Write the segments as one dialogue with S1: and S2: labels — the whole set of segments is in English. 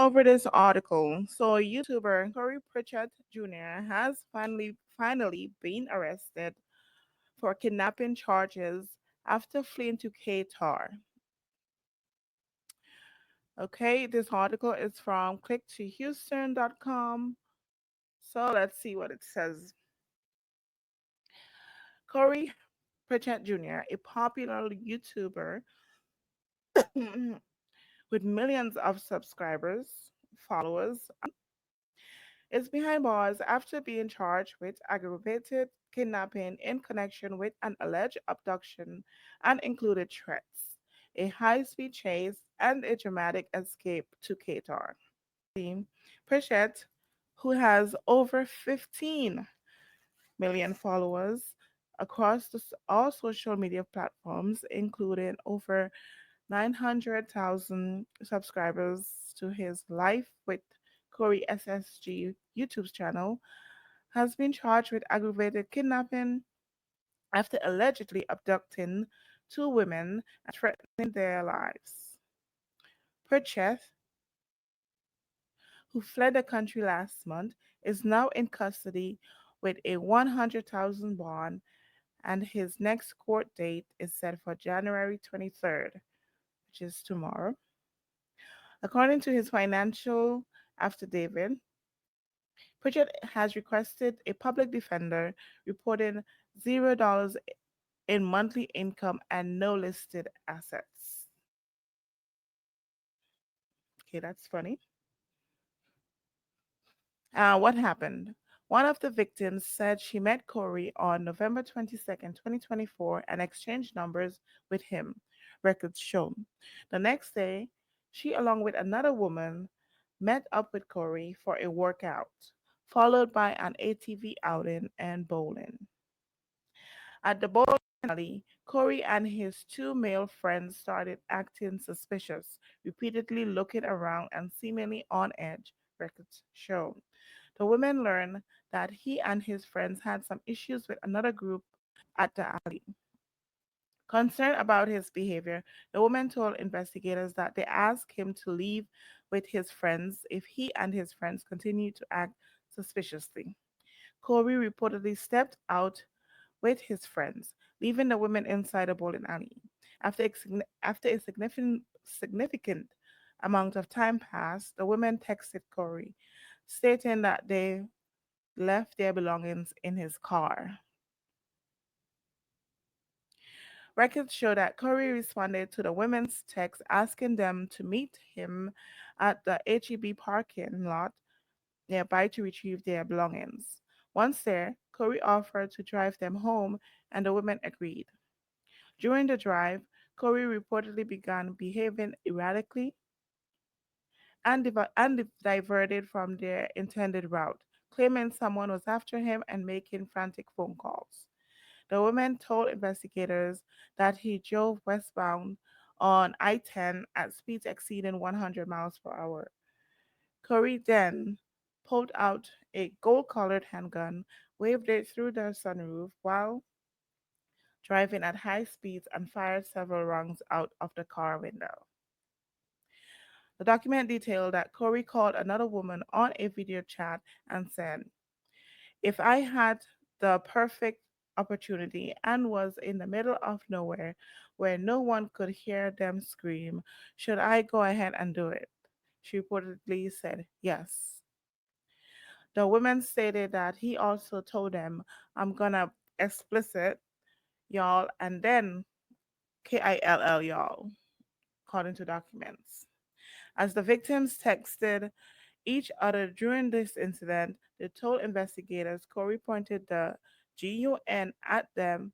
S1: over this article. So, YouTuber Corey Pritchett Jr. has finally been arrested for kidnapping charges after fleeing to Qatar. Okay, this article is from clicktohouston.com. So let's see what it says. Corey Pritchett Jr., a popular YouTuber with millions of subscribers, followers, is behind bars after being charged with aggravated kidnapping in connection with an alleged abduction and included threats, a high speed chase, and a dramatic escape to Qatar. Pritchett, who has over 15 million followers across all social media platforms, including over 900,000 subscribers to his Life with Corey SSG YouTube channel, has been charged with aggravated kidnapping after allegedly abducting two women and threatening their lives. Pritchett, who fled the country last month, is now in custody with a 100,000 bond, and his next court date is set for January 23rd, which is tomorrow. According to his financial affidavit, Pritchett has requested a public defender reporting $0 in monthly income and no listed assets. Okay, that's funny. What happened? One of the victims said she met Corey on November 22nd, 2024, and exchanged numbers with him, records show. The next day, she, along with another woman, met up with Corey for a workout, followed by an ATV outing and bowling. At the bowling alley, Corey and his two male friends started acting suspicious, repeatedly looking around and seemingly on edge, records show. The women learned that he and his friends had some issues with another group at the alley. Concerned about his behavior, the woman told investigators that they asked him to leave with his friends if he and his friends continued to act suspiciously. Corey reportedly stepped out with his friends, leaving the women inside the bowling alley. After a significant amount of time passed, the women texted Corey, stating that they left their belongings in his car. Records show that Corey responded to the women's text asking them to meet him at the HEB parking lot nearby to retrieve their belongings. Once there, Corey offered to drive them home, and the women agreed. During the drive, Corey reportedly began behaving erratically and diverted from their intended route, claiming someone was after him and making frantic phone calls. The woman told investigators that he drove westbound on I-10 at speeds exceeding 100 miles per hour. Corey then pulled out a gold-colored handgun, waved it through the sunroof while driving at high speeds, and fired several rounds out of the car window. The document detailed that Corey called another woman on a video chat and said, "If I had the perfect opportunity and was in the middle of nowhere where no one could hear them scream, should I go ahead and do it?" She reportedly said yes. The woman stated that he also told them, "I'm gonna explicit y'all and then KILL y'all," according to documents. As the victims texted each other during this incident, they told investigators Corey pointed the GUN at them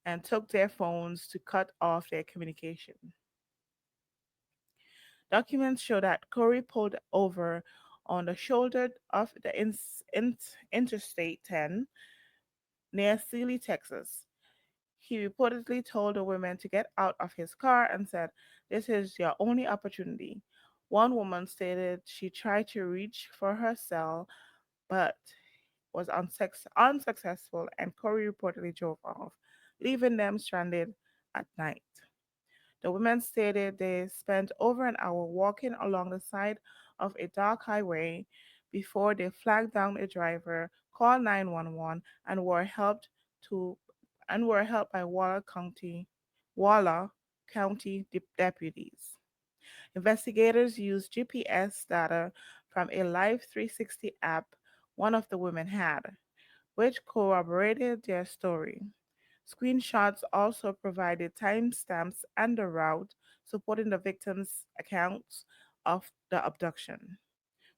S1: and took their phones to cut off their communication. Documents show that Corey pulled over on the shoulder of the Interstate 10 near Sealy, Texas. He reportedly told the women to get out of his car and said, "This is your only opportunity." One woman stated she tried to reach for her cell but was unsuccessful, and Corey reportedly drove off, leaving them stranded at night. The women stated they spent over an hour walking along the side of a dark highway before they flagged down a driver, called 911, to and were helped by Waller County deputies. Investigators used GPS data from a Live 360 app one of the women had, which corroborated their story. Screenshots also provided timestamps and the route, supporting the victim's accounts of the abduction.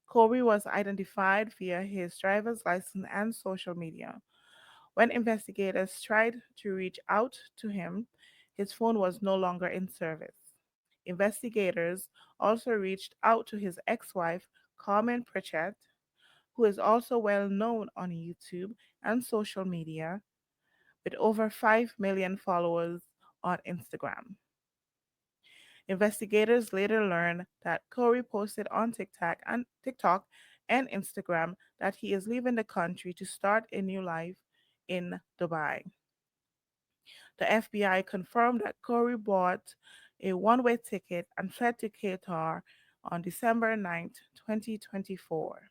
S1: Corey was identified via his driver's license and social media. When investigators tried to reach out to him, his phone was no longer in service. Investigators also reached out to his ex wife, Carmen Pritchett, who is also well known on YouTube and social media with over 5 million followers on Instagram. Investigators later learned that Corey posted on TikTok and Instagram that he is leaving the country to start a new life in Dubai. The FBI confirmed that Corey bought a one-way ticket and fled to Qatar on December 9th, 2024.